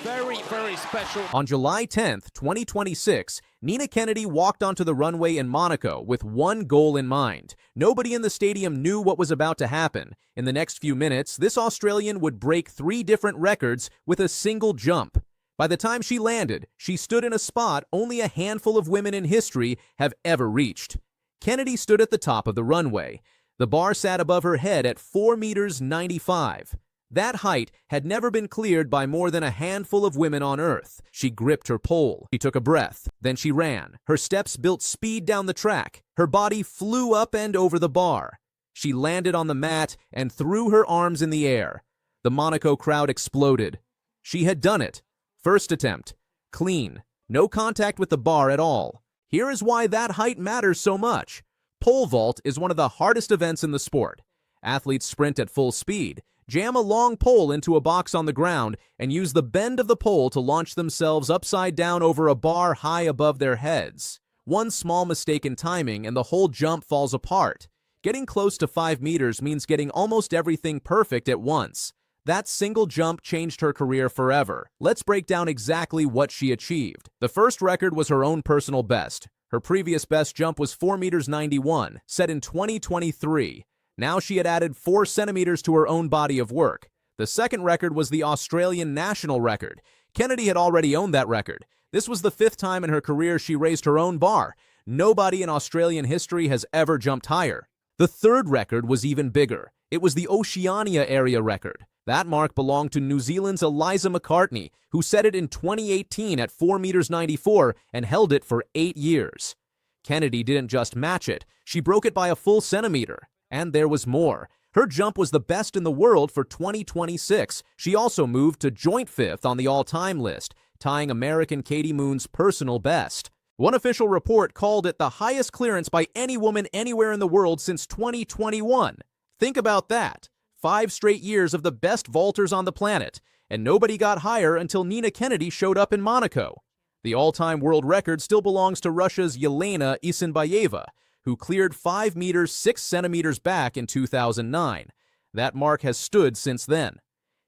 very, very special. On July 10th, 2026, Nina Kennedy walked onto the runway in Monaco with one goal in mind. Nobody in the stadium knew what was about to happen. In the next few minutes, this Australian would break 3 different records with a single jump. By the time she landed, she stood in a spot only a handful of women in history have ever reached. Kennedy stood at the top of the runway. The bar sat above her head at 4 meters 95. That height had never been cleared by more than a handful of women on Earth. She gripped her pole. She took a breath. Then she ran. Her steps built speed down the track. Her body flew up and over the bar. She landed on the mat and threw her arms in the air. The Monaco crowd exploded. She had done it. First attempt. Clean. No contact with the bar at all. Here is why that height matters so much. Pole vault is one of the hardest events in the sport. Athletes sprint at full speed, jam a long pole into a box on the ground, and use the bend of the pole to launch themselves upside down over a bar high above their heads. One small mistake in timing and the whole jump falls apart. Getting close to 5 meters means getting almost everything perfect at once. That single jump changed her career forever. Let's break down exactly what she achieved. The first record was her own personal best. Her previous best jump was 4 meters 91, set in 2023. Now she had added 4 centimeters to her own body of work. The second record was the Australian national record. Kennedy had already owned that record. This was the 5th time in her career she raised her own bar. Nobody in Australian history has ever jumped higher. The third record was even bigger. It was the Oceania area record. That mark belonged to New Zealand's Eliza McCartney, who set it in 2018 at 4 meters 94 and held it for 8 years. Kennedy didn't just match it, she broke it by a full centimeter. And there was more. Her jump was the best in the world for 2026. She also moved to joint 5th on the all-time list, tying American Katie Moon's personal best. One official report called it the highest clearance by any woman anywhere in the world since 2021. Think about that. 5 straight years of the best vaulters on the planet, and nobody got higher until Nina Kennedy showed up in Monaco. The all-time world record still belongs to Russia's Yelena Isinbayeva, who cleared 5 meters 6 centimeters back in 2009. That mark has stood since then.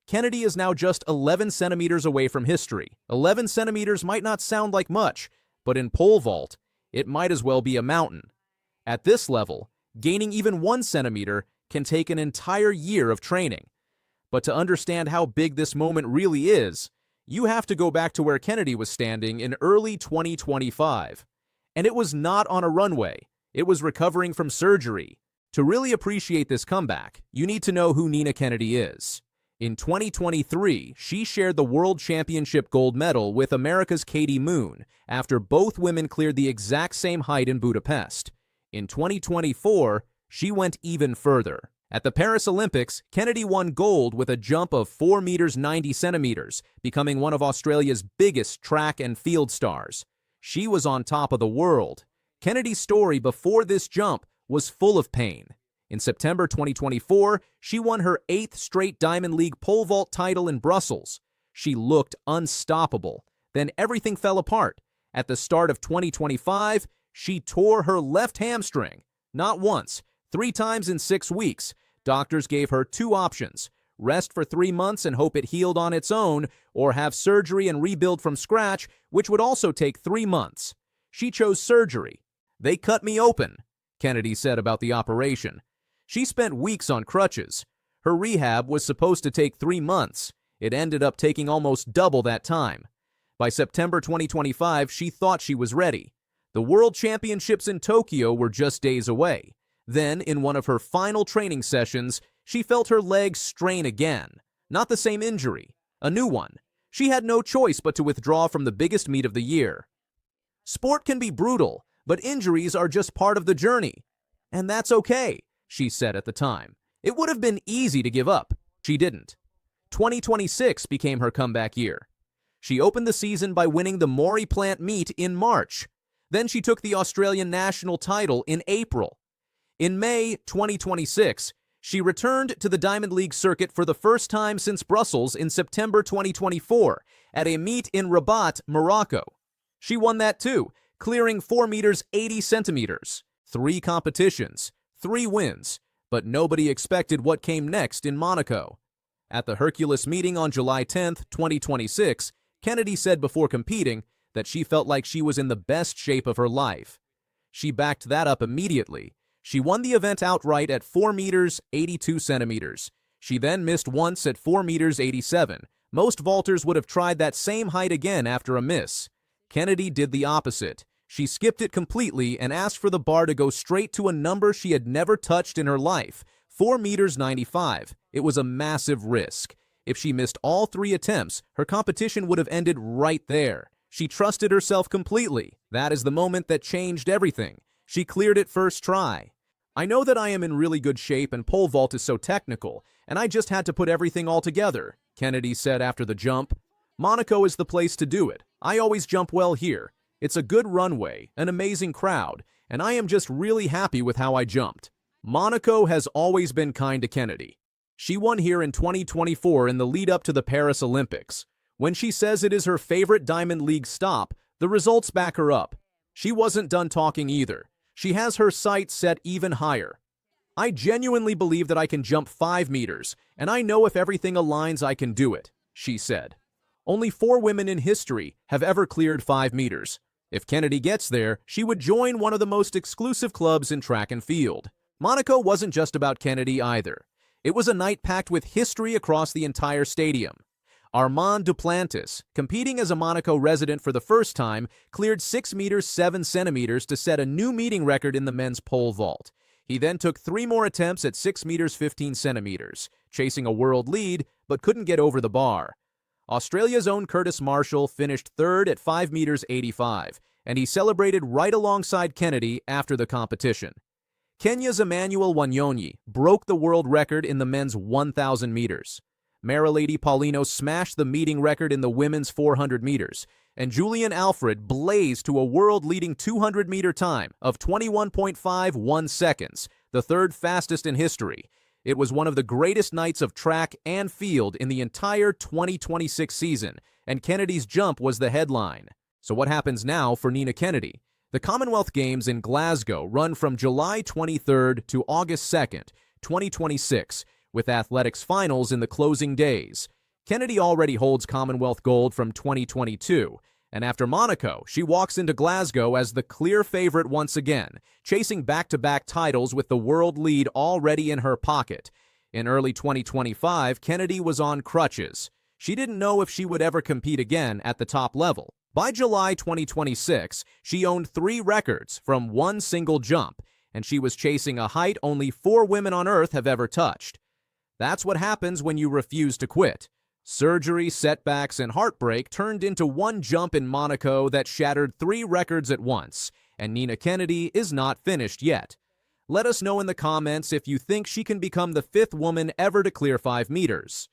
Kennedy is now just 11 centimeters away from history. 11 centimeters might not sound like much, but in pole vault, it might as well be a mountain. At this level, gaining even 1 centimeter can take an entire year of training. But to understand how big this moment really is, you have to go back to where Kennedy was standing in early 2025. And it was not on a runway. It was recovering from surgery. To really appreciate this comeback, you need to know who Nina Kennedy is. In 2023, she shared the World Championship gold medal with America's Katie Moon after both women cleared the exact same height in Budapest. In 2024, she went even further. At the Paris Olympics, Kennedy won gold with a jump of 4 meters 90 centimeters, becoming one of Australia's biggest track and field stars. She was on top of the world. Kennedy's story before this jump was full of pain. In September 2024, she won her 8th straight Diamond League pole vault title in Brussels. She looked unstoppable. Then everything fell apart. At the start of 2025, she tore her left hamstring. Not once, 3 times in 6 weeks. Doctors gave her 2 options: rest for 3 months and hope it healed on its own, or have surgery and rebuild from scratch, which would also take 3 months. She chose surgery. "They cut me open," Kennedy said about the operation. She spent weeks on crutches. Her rehab was supposed to take 3 months. It ended up taking almost double that time. By September 2025, she thought she was ready. The World Championships in Tokyo were just days away. Then, in one of her final training sessions, she felt her leg strain again. Not the same injury, a new one. She had no choice but to withdraw from the biggest meet of the year. "Sport can be brutal, but injuries are just part of the journey. And that's okay," she said at the time. It would have been easy to give up. She didn't. 2026 became her comeback year. She opened the season by winning the Maury Plant meet in March. Then she took the Australian national title in April. In May 2026, she returned to the Diamond League circuit for the first time since Brussels in September 2024 at a meet in Rabat, Morocco. She won that too, clearing 4 meters 80 centimeters. 3 competitions, 3 wins, but nobody expected what came next in Monaco. At the Hercules meeting on July 10, 2026, Kennedy said before competing that she felt like she was in the best shape of her life. She backed that up immediately. She won the event outright at 4 meters 82 centimeters. She then missed once at 4 meters 87. Most vaulters would have tried that same height again after a miss. Kennedy did the opposite. She skipped it completely and asked for the bar to go straight to a number she had never touched in her life, 4 meters 95. It was a massive risk. If she missed all 3 attempts, her competition would have ended right there. She trusted herself completely. That is the moment that changed everything. She cleared it first try. I know that I am in really good shape and pole vault is so technical, and I just had to put everything all together, Kennedy said after the jump. Monaco is the place to do it. I always jump well here. It's a good runway, an amazing crowd, and I am just really happy with how I jumped. Monaco has always been kind to Kennedy. She won here in 2024 in the lead-up to the Paris Olympics. When she says it is her favorite Diamond League stop, the results back her up. She wasn't done talking either. She has her sights set even higher. I genuinely believe that I can jump 5 meters, and I know if everything aligns I can do it, she said. Only 4 women in history have ever cleared 5 meters. If Kennedy gets there, she would join one of the most exclusive clubs in track and field. Monaco wasn't just about Kennedy either. It was a night packed with history across the entire stadium. Armand Duplantis, competing as a Monaco resident for the first time, cleared 6 meters 7 centimeters to set a new meeting record in the men's pole vault. He then took 3 more attempts at 6 meters 15 centimeters, chasing a world lead, but couldn't get over the bar. Australia's own Curtis Marshall finished 3rd at 5 meters 85, and he celebrated right alongside Kennedy after the competition. Kenya's Emmanuel Wanyonyi broke the world record in the men's 1,000 meters. Marileidy Paulino smashed the meeting record in the women's 400 meters, and Julien Alfred blazed to a world-leading 200-meter time of 21.51 seconds, the 3rd fastest in history. It was one of the greatest nights of track and field in the entire 2026 season, and Kennedy's jump was the headline. So what happens now for Nina Kennedy? The Commonwealth Games in Glasgow run from July 23rd to August 2nd, 2026, with athletics finals in the closing days. Kennedy already holds Commonwealth gold from 2022, and after Monaco, she walks into Glasgow as the clear favorite once again, chasing back-to-back titles with the world lead already in her pocket. In early 2025, Kennedy was on crutches. She didn't know if she would ever compete again at the top level. By July 2026, she owned 3 records from one single jump, and she was chasing a height only 4 women on Earth have ever touched. That's what happens when you refuse to quit. Surgery, setbacks, and heartbreak turned into one jump in Monaco that shattered 3 records at once, and Nina Kennedy is not finished yet. Let us know in the comments if you think she can become the 5th woman ever to clear 5 meters.